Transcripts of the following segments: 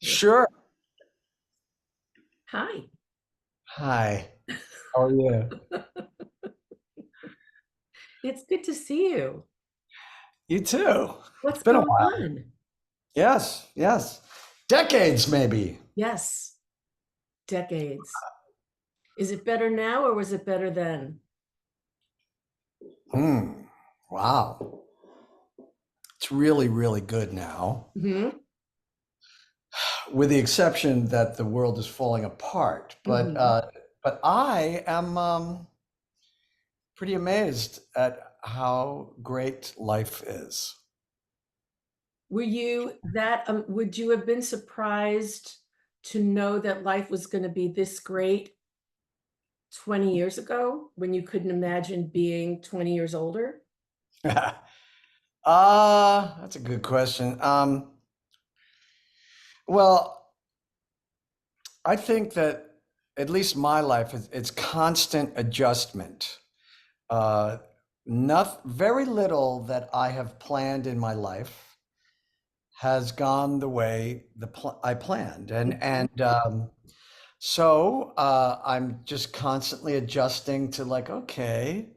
Sure. Hi. Hi. How are you? It's good to see you. You too. It's What's been a going while. on? Yes, yes. Decades, maybe. Yes, decades. Is it better now or was it better then? Hmm. Wow. It's really, really good now, Hmm. with the exception that the world is falling apart. But Hmm. uh, but I am pretty amazed at how great life is. Would you have been surprised to know that life was going to be this great 20 years ago when you couldn't imagine being 20 years older? That's a good question. Well, I think that at least my life is it's constant adjustment. Uh, very little that I have planned in my life has gone the way I planned, Mhm. so I'm just constantly adjusting to like, okay,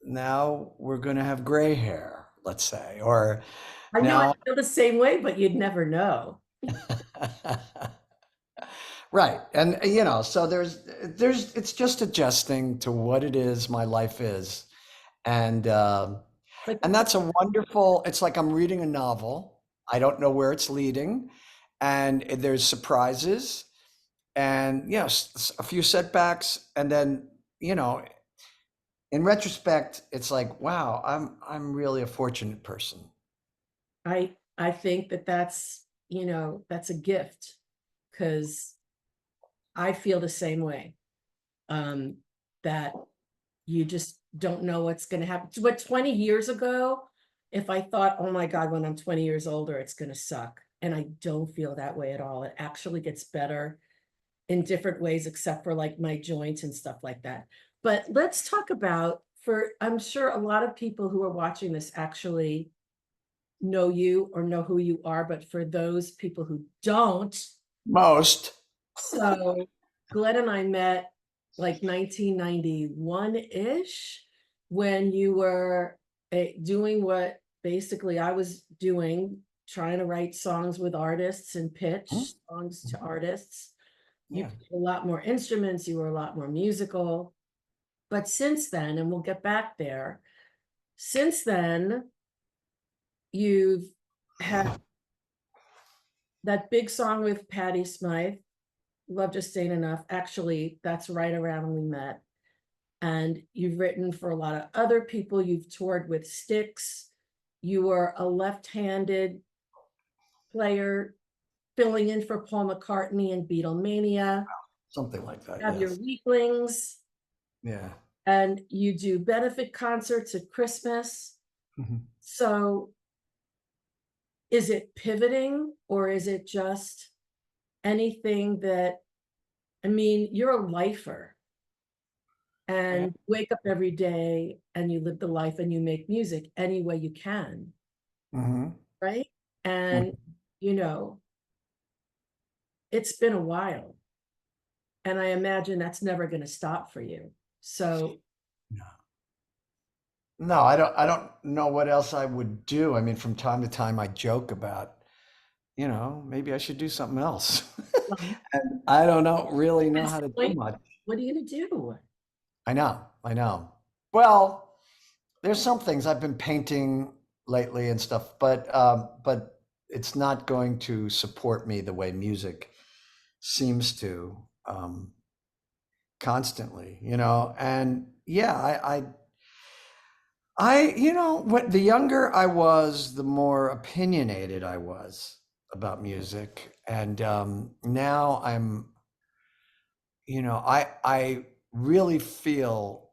now we're gonna have gray hair, let's say, or I know I now. feel the same way, but you'd never know. Right. And so there's it's just adjusting to what it is my life is. And Like, and that's a wonderful, it's like I'm reading a novel. I don't know where it's leading, and there's surprises and a few setbacks, and then, you know, in retrospect, it's like, wow, I'm really a fortunate person. I think that that's a gift because I feel the same way. Um, that you just don't know what's going to happen. But 20 years ago, if I thought, oh my God, when I'm 20 years older, it's going to suck. And I don't feel that way at all. It actually gets better in different ways, except for like my joints and stuff like that. But let's talk about I'm sure a lot of people who are watching this actually know you or know who you are, but for those people who don't, Most. so Glenn and I met like 1991-ish when you were doing what basically I was doing, trying to write songs with artists and Hmm? pitch songs to artists. You Yeah. played a lot more instruments, you were a lot more musical. But since then, and we'll get back there, since then, you've had that big song with Patty Smyth, Love Just Ain't Enough. Actually, that's right around when we met. And you've written for a lot of other people. You've toured with Styx. You were a left-handed player filling in for Paul McCartney in Beatlemania. Something like that, Have your yes. weeklings, Yeah. and you do benefit concerts at Christmas. Mhm. So is it pivoting or is it just anything that, I mean, you're a lifer Yeah. and wake up every day and you live the life and you make music any way you can, Hmm. right? And, you know, it's been a while. And I imagine that's never going to stop for you. So, No. No, I don't know what else I would do. I mean, from time to time I joke about, maybe I should do something else. um, And I don't really at know how this to do point, much. what are you going to do? I know, I know. Well, there's some things I've been painting lately and stuff, but it's not going to support me the way music seems to, constantly, and yeah, what the younger I was, the more opinionated I was about music, and now I really feel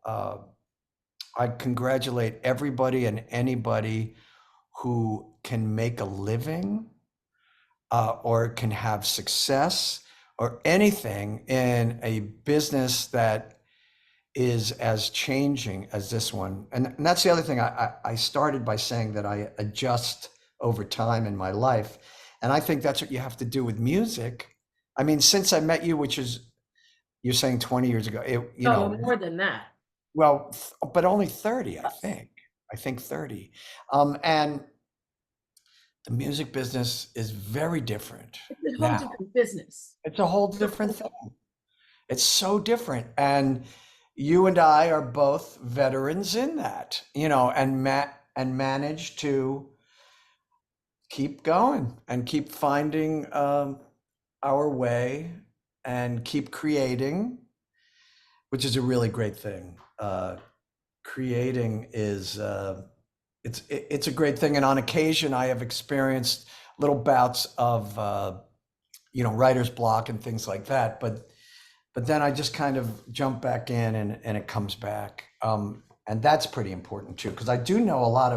I congratulate everybody and anybody who can make a living, or can have success or anything in a business that is as changing as this one. And that's the other thing. I started by saying that I adjust over time in my life. And I think that's what you have to do with music. I mean, since I met you, which is, you're saying 20 years ago, Oh, more than that. well, but only 30, I Yes. think. I think 30. And the music business is very different It's a whole now. different business. It's a whole different thing. It's so different. And you and I are both veterans in that, and manage to keep going and keep finding our way and keep creating, which is a really great thing. Creating is it's a great thing, and on occasion I have experienced little bouts of writer's block and things like that, but then I just kind of jump back in and it comes back, and that's pretty important too, because I do know a lot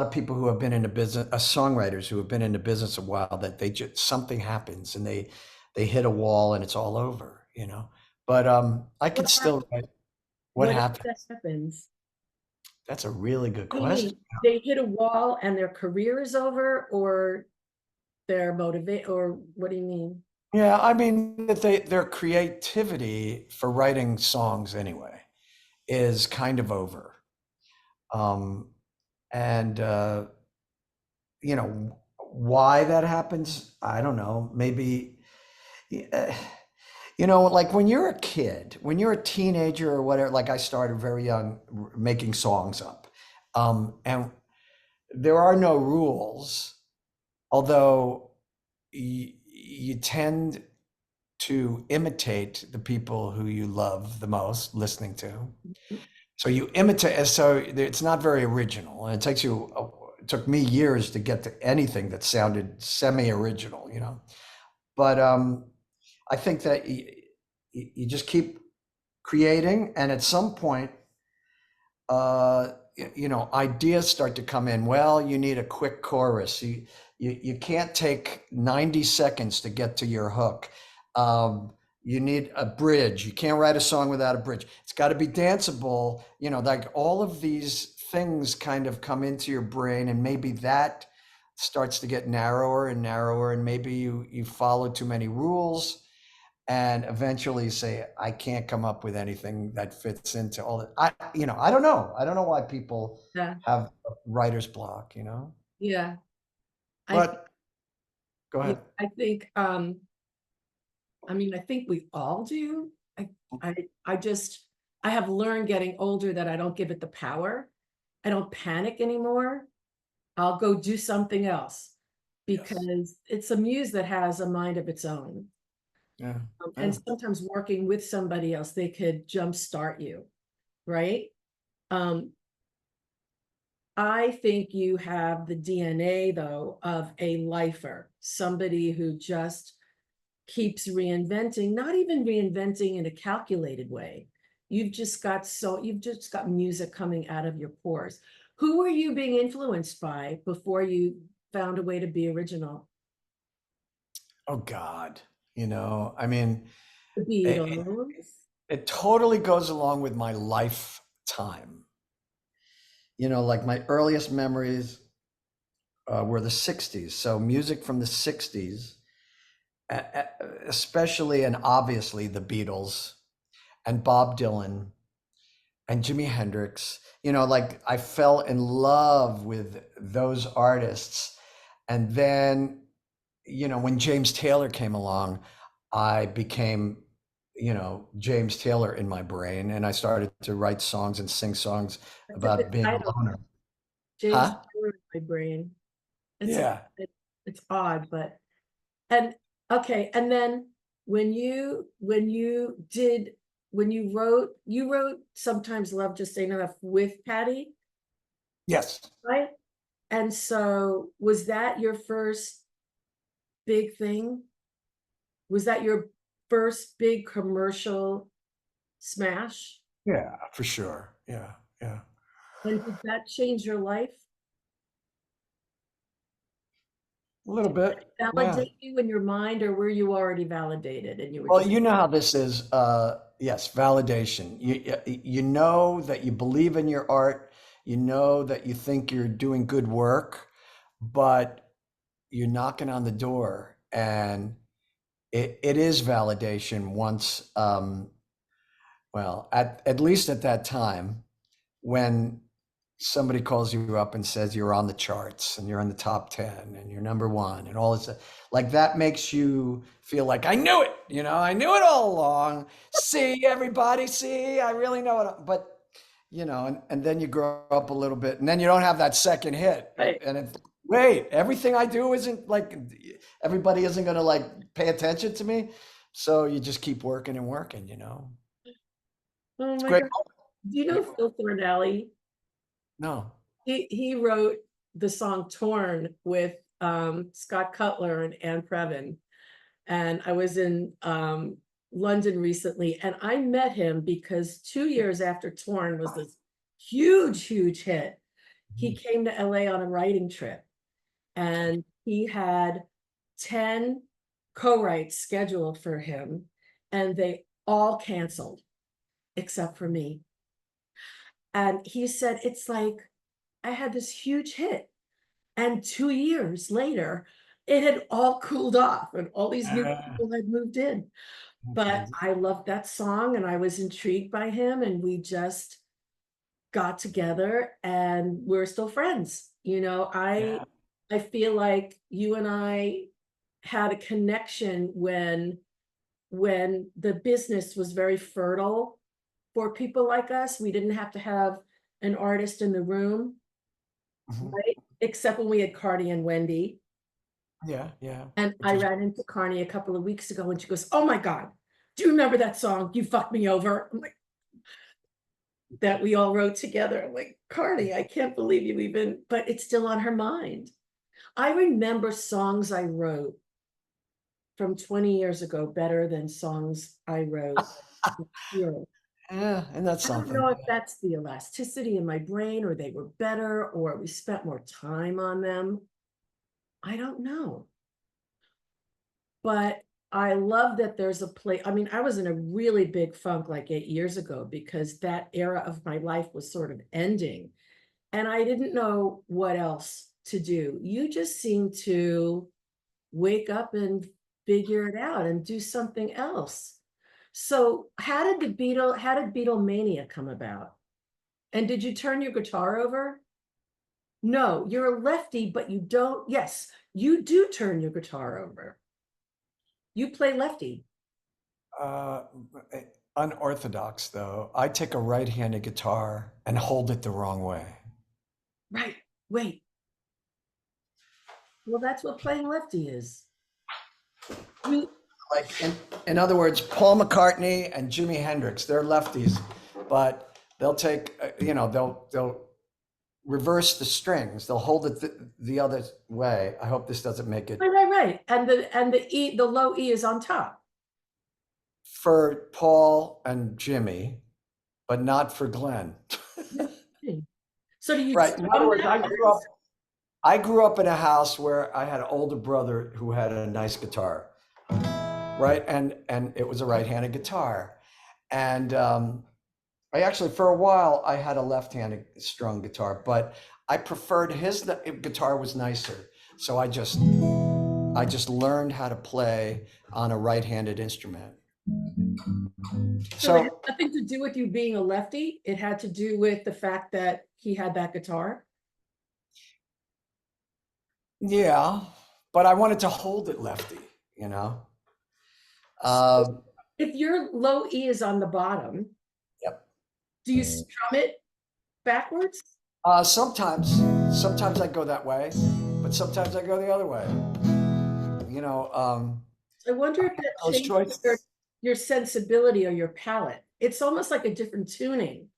of people who have been in the business, songwriters who have been in the business a while, that they just, something happens and they hit a wall and it's all over. But I What could still happened? write. What What is it happened? that happens? That's a really good What do you question. mean? They hit a wall and their career is over, or their motivate, or what do you mean? Yeah, I mean that their creativity for writing songs anyway is kind of over. Um, and why that happens, I don't know. Maybe uh, like when you're a kid, when you're a teenager or whatever, like I started very young making songs up. And there are no rules, although you tend to imitate the people who you love the most listening to. So you imitate, so it's not very original. And it took me years to get to anything that sounded semi-original. But I think that you just keep creating, and at some point, ideas start to come in. Well, you need a quick chorus. You can't take 90 seconds to get to your hook. You need a bridge. You can't write a song without a bridge. It's got to be danceable. Like all of these things kind of come into your brain, and maybe that starts to get narrower and narrower, and maybe you follow too many rules, and eventually say, I can't come up with anything that fits into all that. I don't know. I don't know why people Yeah, have writer's block. yeah. I think, But go yeah, ahead. I mean, I think we all do. I, I just, I have learned getting older that I don't give it the power. I don't panic anymore. I'll go do something else Yes. because it's a muse that has a mind of its own. Yeah. And Yeah. sometimes working with somebody else, they could jumpstart you, right? Um, I think you have the DNA, though, of a lifer, somebody who just keeps reinventing, not even reinventing in a calculated way. You've just got music coming out of your pores. Who were you being influenced by before you found a way to be original? Oh God. I mean, The it, Beatles. it totally goes along with my lifetime. Like my earliest memories were the 60s. So music from the 60s, especially and obviously the Beatles and Bob Dylan and Jimi Hendrix. Like I fell in love with those artists. And then, when James Taylor came along, I became, James Taylor in my brain. And I started to write songs and sing songs That's a good about being a title. loner. James Huh? Taylor in my brain. It's a, Yeah. it's odd, but and okay. And then when you wrote Sometimes Love Just Ain't Enough with Patty, Yes. right? And so was that your first big thing? Was that your first big commercial smash? Yeah, for sure. Yeah. Yeah. And did that change your life? A little bit. Yeah. Validate you in your mind, or were you already validated and you were Well, just you know how this is. Yes, validation. You know that you believe in your art. You know that you think you're doing good work, but you're knocking on the door, and it is validation once, well, at least at that time, when somebody calls you up and says you're on the charts and you're in the top 10 and you're number one and all this, like that makes you feel like, I knew it, I knew it all along. See, everybody, see, I really know it. But, and then you grow up a little bit, and then you don't have that second hit. Right. And it's, wait, everything I do isn't like, everybody isn't going to like pay attention to me. So you just keep working and working. Oh It's my great. God. Do you know Phil Thornelli? No. He wrote the song "Torn" with Scott Cutler and Ann Previn. And I was in London recently, and I met him because 2 years after "Torn" was this huge hit, he came to LA on a writing trip, and he had 10 co-writes scheduled for him, and they all canceled except for me. And he said, it's like I had this huge hit, and 2 years later, it had all cooled off and all these new people had moved in. But I loved that song, and I was intrigued by him, and we just got together, and we're still friends. Yeah. I feel like you and I had a connection when the business was very fertile for people like us. We didn't have to have an artist in the room, Mhm. right? Except when we had Cardi and Wendy. Yeah, yeah. And Which I was ran into Carney a couple of weeks ago, and she goes, "Oh my God, do you remember that song, You Fucked Me Over?" I'm like, that we all wrote together. I'm like, Carney, I can't believe you even, but it's still on her mind. I remember songs I wrote from 20 years ago better than songs I wrote here. yeah, and that's I don't something. know if that's the elasticity in my brain, or they were better, or we spent more time on them. I don't know. But I love that there's a place. I mean, I was in a really big funk like 8 years ago because that era of my life was sort of ending, and I didn't know what else to do. You just seem to wake up and figure it out and do something else. So how did Beatlemania come about? And did you turn your guitar over? No, you're a lefty, but you don't. Yes, you do turn your guitar over. You play lefty. Uh, eh, Unorthodox though. I take a right-handed guitar and hold it the wrong way. Right. Wait. Well, that's what playing lefty is. You Like in other words, Paul McCartney and Jimi Hendrix, they're lefties, but they'll take, they'll reverse the strings. They'll hold it the other way. I hope this doesn't make it right. And the low E is on top. for Paul and Jimmy, but not for Glenn. Interesting. So do you Right. In other strum words, backwards? I grew up in a house where I had an older brother who had a nice guitar, right? And it was a right-handed guitar. And I actually, for a while, I had a left-handed strung guitar, but I preferred his guitar was nicer. So I just learned how to play on a right-handed instrument. So it had So nothing to do with you being a lefty. It had to do with the fact that he had that guitar. yeah, but I wanted to hold it lefty, you know? So Uh, if your low E is on the bottom, yep. do you strum it backwards? Sometimes I go that way, but sometimes I go the other way. You know, I wonder if that those changes choices. your sensibility or your palate. It's almost like a different tuning.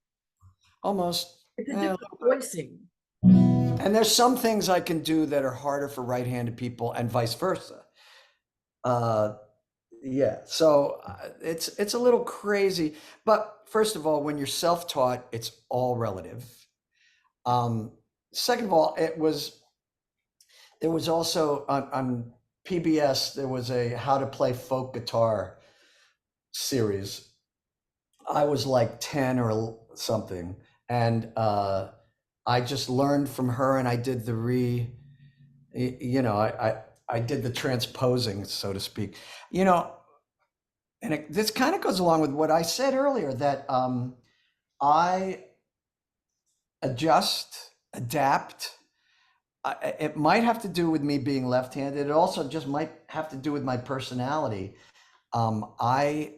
Almost. It's a Yeah. different voicing. And there's some things I can do that are harder for right-handed people, and vice versa. Uh, yeah. So it's a little crazy, but first of all, when you're self-taught, it's all relative. Um, Second of all, there was also on PBS there was a How to Play Folk Guitar series. I was like 10 or something, and I just learned from her, and I did You know, I did the transposing, so to speak. You know, and this kind of goes along with what I said earlier that I adjust, adapt. It might have to do with me being left-handed. It also just might have to do with my personality. I,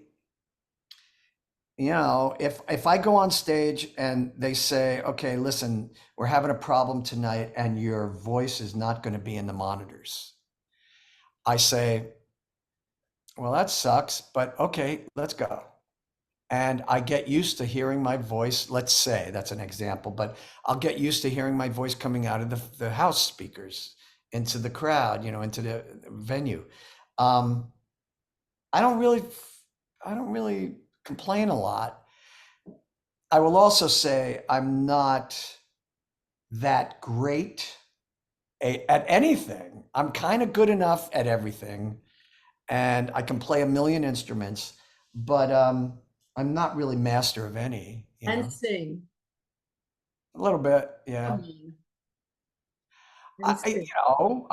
you know, if I go on stage and they say, "Okay, listen, we're having a problem tonight, and your voice is not going to be in the monitors," I say, "Well, that sucks, but okay, let's go." And I get used to hearing my voice. Let's say that's an example, but I'll get used to hearing my voice coming out of the house speakers into the crowd, you know, into the venue. Um, I don't really, I don't really complain a lot. I will also say I'm not that great at anything. I'm kind of good enough at everything, and I can play a million instruments, but I'm not really master of any, you And know. sing. A little bit, yeah. Come on. And You sing. know,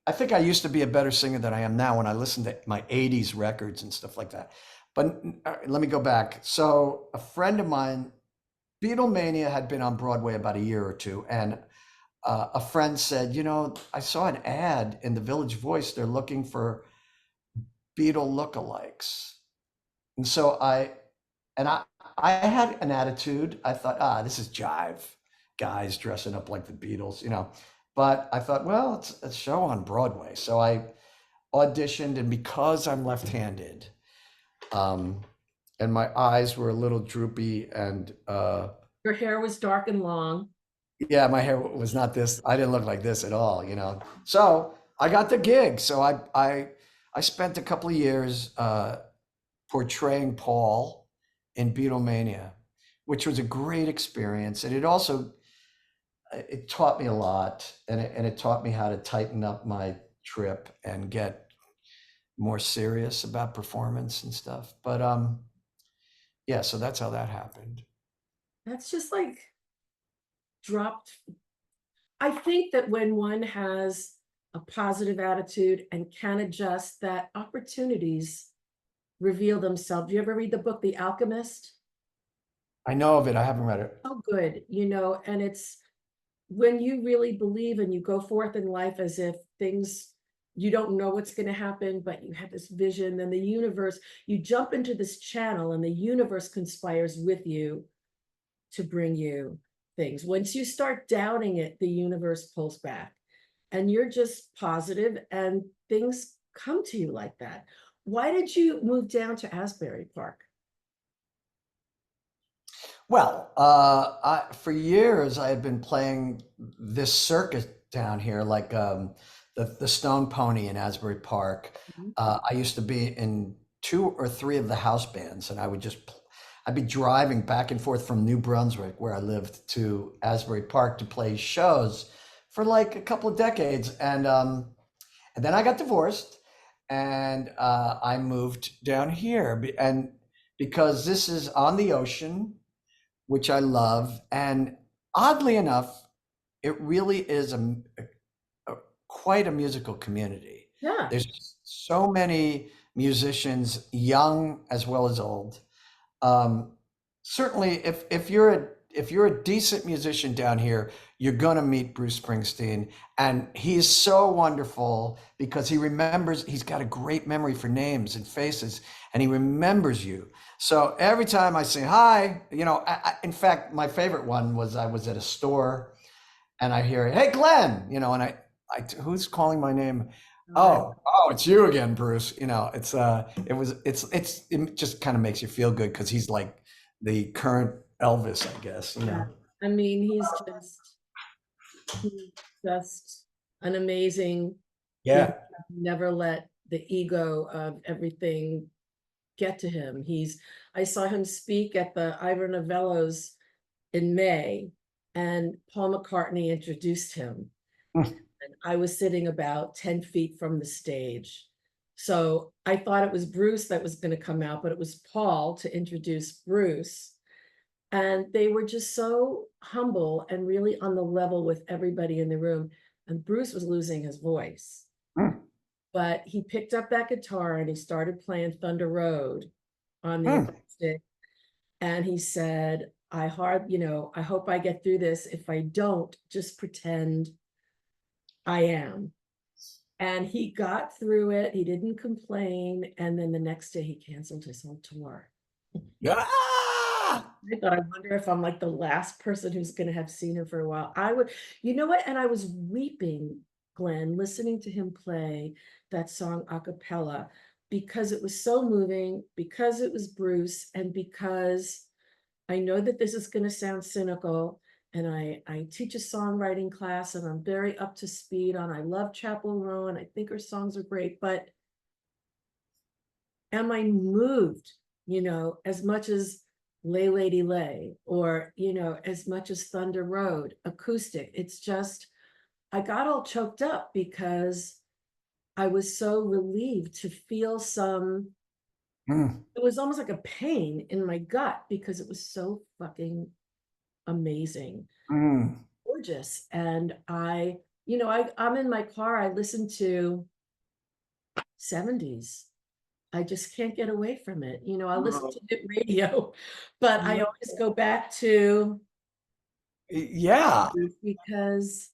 I think I used to be a better singer than I am now when I listen to my 80s records and stuff like that. But let me go back. So a friend of mine, Beatlemania had been on Broadway about a year or two, and a friend said, you know, I saw an ad in the Village Voice. They're looking for Beatle lookalikes. And so and I had an attitude. I thought, this is jive, guys dressing up like the Beatles, you know. But I thought, well, it's a show on Broadway. So I auditioned, and because I'm left-handed, um, and my eyes were a little droopy, and Your hair was dark and long. yeah, my hair was not this. I didn't look like this at all, you know. So I got the gig. So I spent a couple of years portraying Paul in Beatlemania, which was a great experience. And it also it taught me a lot, and it taught me how to tighten up my trip and get more serious about performance and stuff. But yeah, so that's how that happened. That's just like dropped. I think that when one has a positive attitude and can adjust, that opportunities reveal themselves. Do you ever read the book The Alchemist? I know of it. I haven't read it. So good, and it's when you really believe and you go forth in life as if things you don't know what's going to happen, but you have this vision, then the universe, you jump into this channel and the universe conspires with you to bring you things. Once you start doubting it, the universe pulls back and you're just positive and things come to you like that. Why did you move down to Asbury Park? Well, for years I had been playing this circus down here, like the Stone Pony in Asbury Park. Mhm. I used to be in two or three of the house bands, and I'd be driving back and forth from New Brunswick, where I lived, to Asbury Park to play shows for like a couple of decades, and then I got divorced, and I moved down here, and because this is on the ocean, which I love. And oddly enough, it really is a quite a musical community. Yeah, There's so many musicians, young as well as old. Um, Certainly, if you're a decent musician down here, you're gonna meet Bruce Springsteen, and he is so wonderful because he remembers. He's got a great memory for names and faces, and he remembers you. So every time I say hi, you know, in fact, my favorite one was I was at a store and I hear, "Hey, Glenn," you know, and who's calling my name? Oh, it's you again, Bruce. You know, it just kind of makes you feel good because he's like the current Elvis, I guess, you yeah. know. I mean, he's just an amazing human. Yeah. Never let the ego of everything get to him. I saw him speak at the Ivor Novello's in May, and Paul McCartney introduced him. And I was sitting about 10 feet from the stage. So I thought it was Bruce that was going to come out, but it was Paul to introduce Bruce. And they were just so humble and really on the level with everybody in the room. and Bruce was losing his voice. Mm, But he picked up that guitar and he started playing Thunder Road on the mm, acoustic. And he said, I hope I get through this. If I don't, just pretend I am. And he got through it. He didn't complain. And then the next day he canceled his whole tour. ah! I thought, I wonder if I'm like the last person who's going to have seen him for a while. I would, you know what? And I was weeping, Glenn, listening to him play that song a cappella because it was so moving, because it was Bruce, and because I know that this is going to sound cynical. And I teach a songwriting class and I'm very up to speed on, I love Chapel Row and I think her songs are great, but am I moved, as much as Lay Lady Lay, or, as much as Thunder Road acoustic? It's just, I got all choked up because I was so relieved to feel some, Mm, it was almost like a pain in my gut because it was so fucking amazing, mm. gorgeous. And I'm in my car, I listen to 70s. I just can't get away from it. I listen to the radio, but I always go back to Yeah. because,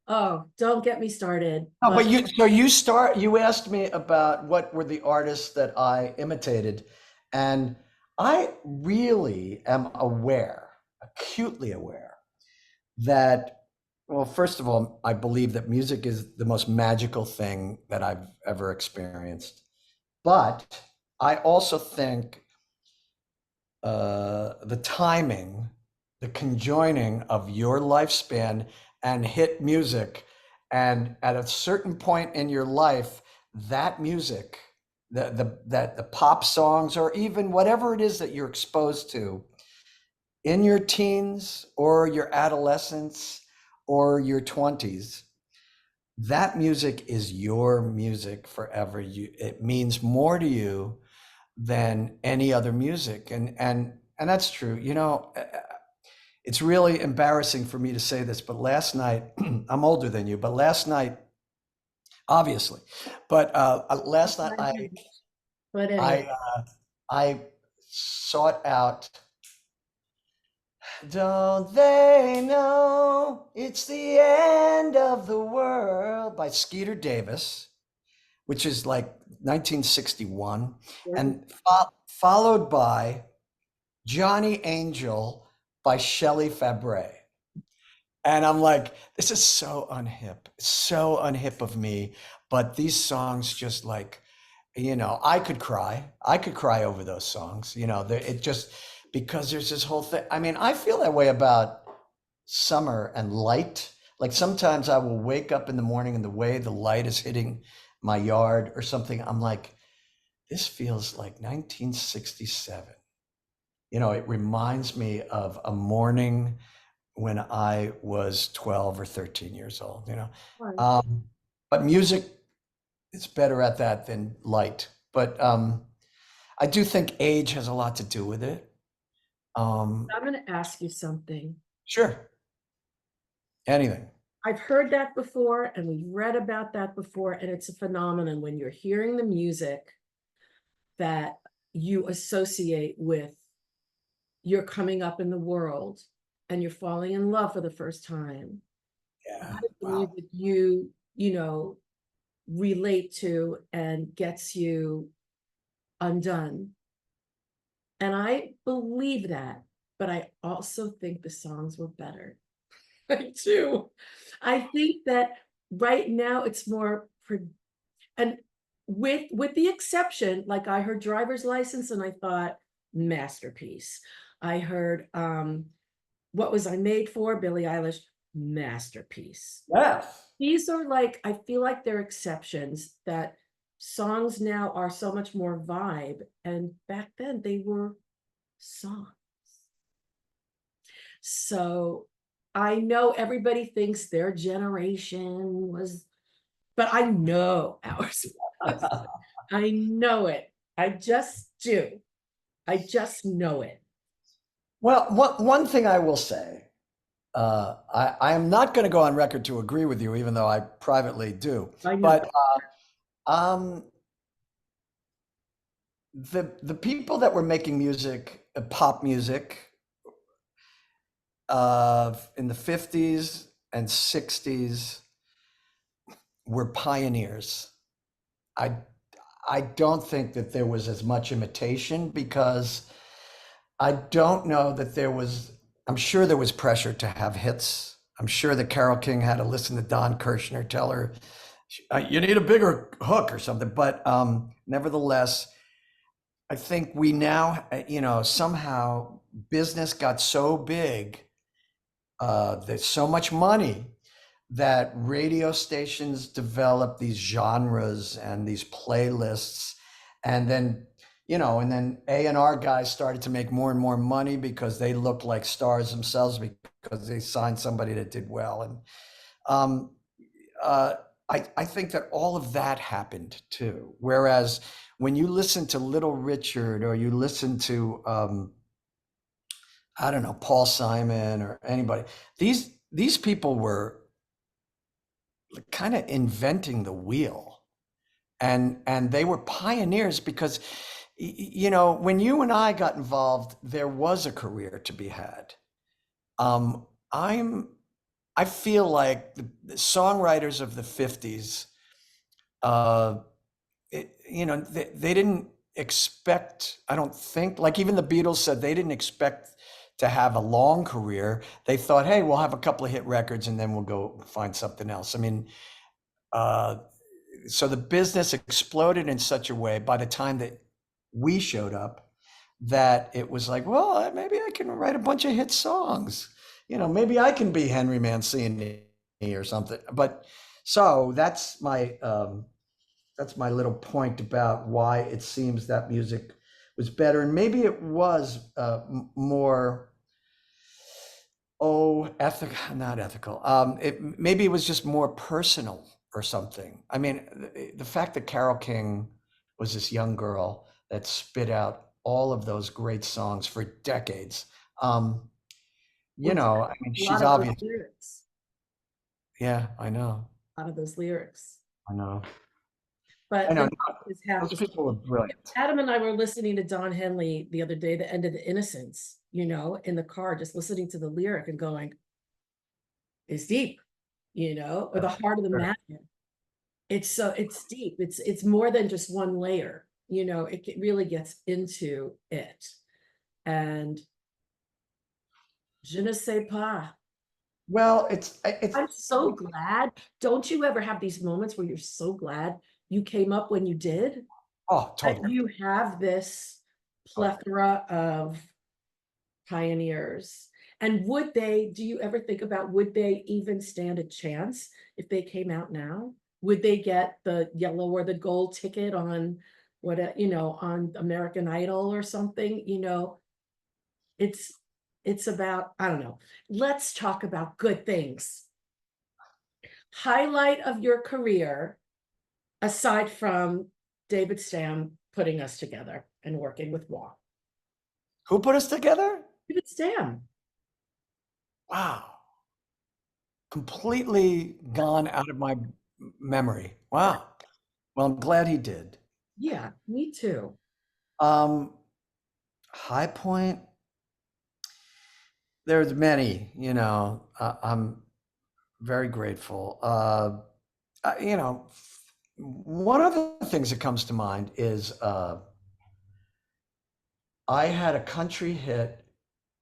oh, don't get me started. No, But but you asked me about what were the artists that I imitated, and I really am aware, acutely aware, that, well, first of all, I believe that music is the most magical thing that I've ever experienced. But I also think the timing, the conjoining of your lifespan and hit music, and at a certain point in your life, that music, the pop songs, or even whatever it is that you're exposed to in your teens or your adolescence or your 20s, that music is your music forever. It means more to you than any other music, and that's true. It's really embarrassing for me to say this, but last night, I'm older than you, but last night, obviously, but last night but I anyway, I sought out "Don't They Know It's the End of the World" by Skeeter Davis, which is like 1961, and followed by Johnny Angel by Shelly Fabre. And I'm like, this is so unhip of me. But these songs just like, I could cry. I could cry over those songs. It just, because there's this whole thing. I mean, I feel that way about summer and light. Like sometimes I will wake up in the morning and the way the light is hitting my yard or something, I'm like, this feels like 1967. It reminds me of a morning when I was 12 or 13 years old. I'm Um, but music is better at that than light. But I do think age has a lot to do with it. Um, going to ask you something. sure, anything. I've heard that before, and we've read about that before, and it's a phenomenon when you're hearing the music that you associate with you're coming up in the world and you're falling in love for the first time. Yeah. That is the Wow. music you relate to and gets you undone. And I believe that, but I also think the songs were better. I do. I think that right now it's more and with the exception, like I heard Driver's License and I thought masterpiece. I heard What Was I Made For, Billie Eilish, masterpiece. Yes. These are like, I feel like they're exceptions, that songs now are so much more vibe, and back then they were songs. So I know everybody thinks their generation was, but I know ours was. I know it. I just do. I just know it. Well, one thing I will say, I am not going to go on record to agree with you, even though I privately do. I know. But um, the people that were making music, pop music, in the 50s and 60s were pioneers. I I don't think that there was as much imitation because I don't know that there was, I'm sure there was pressure to have hits. I'm sure that Carole King had to listen to Don Kirshner tell her, you need a bigger hook or something. But nevertheless, I think we now, somehow business got so big, there's so much money that radio stations develop these genres and these playlists, and then A&R guys started to make more and more money because they looked like stars themselves because they signed somebody that did well. And um, uh, I think that all of that happened too. Whereas when you listen to Little Richard, or you listen to I don't know, Paul Simon or anybody, these people were kind of inventing the wheel, and they were pioneers because when you and I got involved, there was a career to be had. um I'm I feel like the songwriters of the 50s, uh they didn't expect, I don't think, like even the Beatles said they didn't expect to have a long career. They thought, hey, we'll have a couple of hit records and then we'll go find something else. I mean, uh so the business exploded in such a way by the time that we showed up, that it was like, well, maybe I can write a bunch of hit songs. Maybe I can be Henry Mancini or something. But so that's my little point about why it seems that music was better, and maybe it was more, ethical, not ethical. Maybe it was just more personal or something. I mean, the fact that Carole King was this young girl that spit out all of those great songs for decades. Um, Well, I mean, a lot she's of those obvious. lyrics, Yeah, I know. a lot of those lyrics. I know. I But know. then No, you just have those to, people were brilliant. Adam and I were listening to Don Henley the other day, the end of the Innocence, in the car, just listening to the lyric and going, it's deep, or the heart of the Sure. matter. It's deep. It's more than just one layer, really gets into it. And je ne sais pas. Well, it's I'm so glad. Don't you ever have these moments where you're so glad you came up when you did? oh, That totally. you have this Totally. plethora of pioneers. And do you ever think about, would they even stand a chance if they came out now? Would they get the yellow or the gold ticket on on American Idol or something? It's it's about, I don't know. Let's talk about good things. Highlight of your career, aside from David Stam putting us together and working with Wong. Who put us together? David Stam. Wow. Completely gone out of my memory. Wow. Well, I'm glad he did. Yeah, me too. Um, High point, there's many, I'm very grateful. One of the things that comes to mind is I had a country hit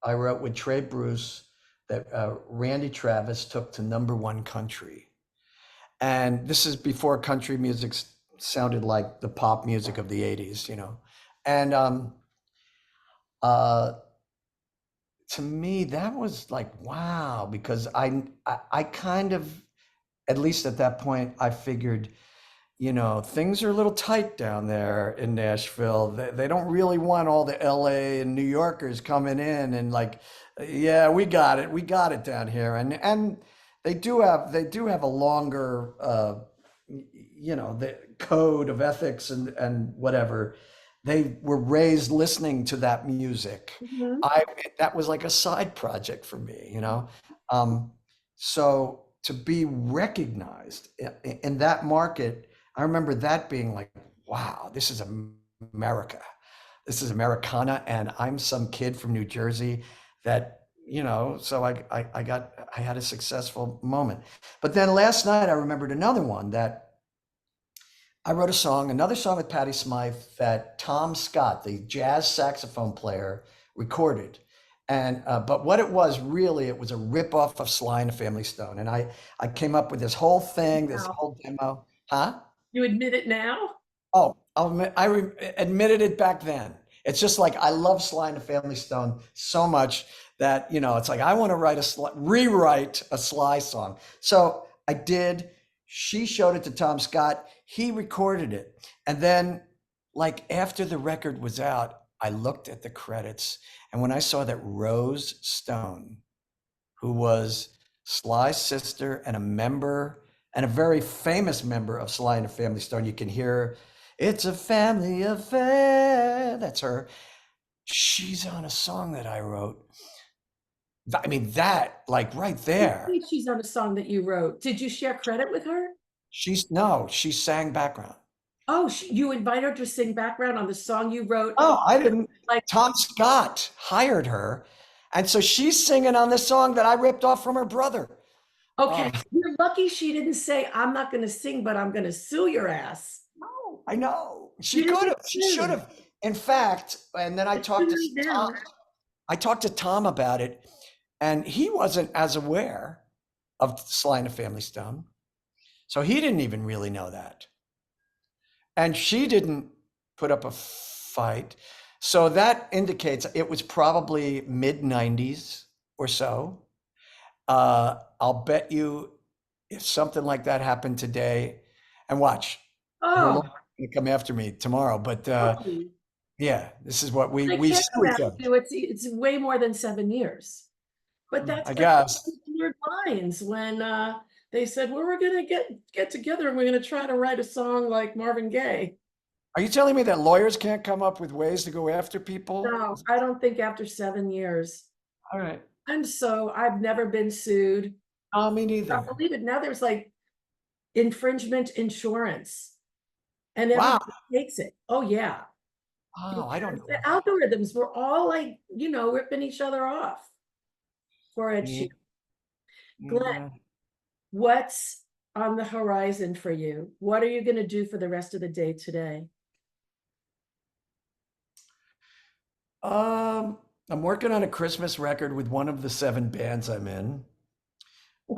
I wrote with Trey Bruce that Randy Travis took to #1 country. And this is before country music sounded like the pop music of the 80s. And uh, to me, that was like, wow, because I kind of, at least at that point, I figured, things are a little tight down there in Nashville. They don't really want all the LA and New Yorkers coming in and like, yeah, we got it. We got it down here. And they do have a longer, the code of ethics and whatever. they were raised listening to that music. Mhm. I that was like a side project for me, you know. Um, so to be recognized in that market, I remember that being like, wow, this is America. This is Americana, and I'm some kid from New Jersey that, you know, so I had a successful moment. But then last night I remembered another one that I wrote a song, another song with Patty Smyth that Tom Scott, the jazz saxophone player, recorded. And but what it was really, it was a ripoff of Sly and the Family Stone. And I came up with this whole thing, this Wow. whole demo. Huh? You admit it now? Oh, admitted it back then. It's just like I love Sly and the Family Stone so much that, you know, it's like I want to rewrite a Sly song. So I did. She showed it to Tom Scott. He recorded it. And then, like, after the record was out, I looked at the credits. And when I saw that Rose Stone, who was Sly's sister and a member and a very famous member of Sly and the Family Stone. You can hear "It's a Family Affair." That's her. She's on a song that I wrote. I mean, that like right You there. say she's on a song that you wrote. Did you share credit with her? She's no, she sang background. Oh, you invite her to sing background on the song you wrote? Oh, I didn't. Like, Tom Scott hired her, and so she's singing on this song that I ripped off from her brother. okay, Um, you're lucky she didn't say, I'm not going to sing, but I'm going to sue your ass. No, I know. She She didn't could get have. She should sued. have. In fact, and then It's too late Tom. now. I talked to Tom about it, and he wasn't as aware of Sly and the Family Stone, so he didn't even really know that. And she didn't put up a fight, so that indicates it was probably mid '90s or so. I'll bet you if something like that happened today, and watch, her Oh, lawyer's gonna come after me tomorrow. But okay. yeah, this is what They we can't sue come each after other. you. It's way more than 7 years. But that's I like guess. weird lines when they said, well, we're gonna get together and we're gonna try to write a song like Marvin Gaye. Are you telling me that lawyers can't come up with ways to go after people? No, I don't think after 7 years. All right. And so I've never been sued. Oh, me I neither. believe it now. There's like infringement insurance, and Wow. everybody takes it. Oh yeah. Oh, I don't Because the know that. algorithms were all like, ripping each other off for Ed Yeah. Sheeran. Glenn, Yeah. what's on the horizon for you? What are you going to do for the rest of the day today? Um, I'm working on a Christmas record with one of the 7 bands I'm in.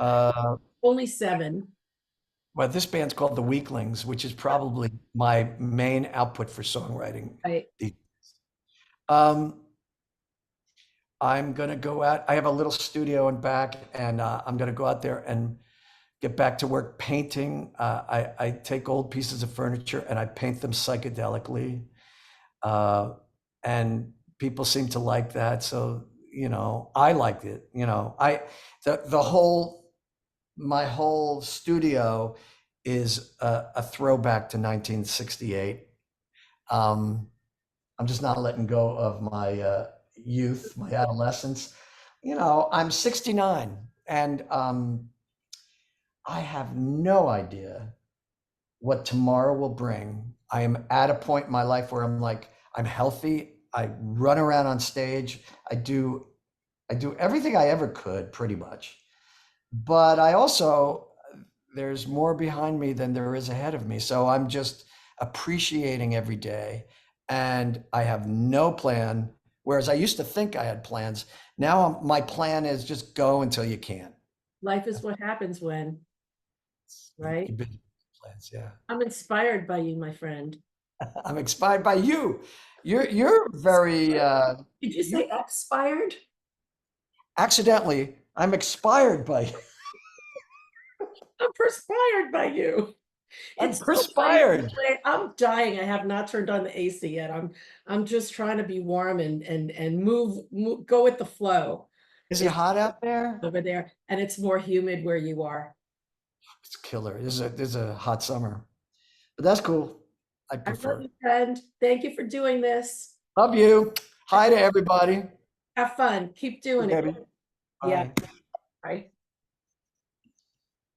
Uh, Only 7. well, this band's called The Weaklings, which is probably my main output for songwriting. Right. Um, I'm gonna go out. I have a little studio in back, and I'm gonna go out there and get back to work painting. I take old pieces of furniture and I paint them psychedelically, uh, and people seem to like that. So you know, I liked it. You know, the whole my whole studio is a throwback to 1968. Um, I'm just not letting go of my youth, my adolescence. You know, I'm 69, and I have no idea what tomorrow will bring. I am at a point in my life where I'm like, I'm healthy. I run around on stage. I do everything I ever could, pretty much. But I also, there's more behind me than there is ahead of me. So I'm just appreciating every day. And I have no plan. Whereas I used to think I had plans. Now my plan is just go until you can't. Life is what happens when, right? You build plans, yeah. I'm inspired by you, my friend. I'm inspired by you. You're very Did you you say expired? I'm expired by you. I'm perspired by you. I'm It's so funny. perspired. I'm dying. I have not turned on the AC yet. I'm just trying to be warm and move, go with the flow. Is it It's hot out there? over there, and it's more humid where you are. It's killer. This is a hot summer. But that's cool. I I love prefer. you, friend. Thank you for doing this. Love you. Hi to everybody. Have fun. Keep doing it. Debbie. Yeah. Bye. Right.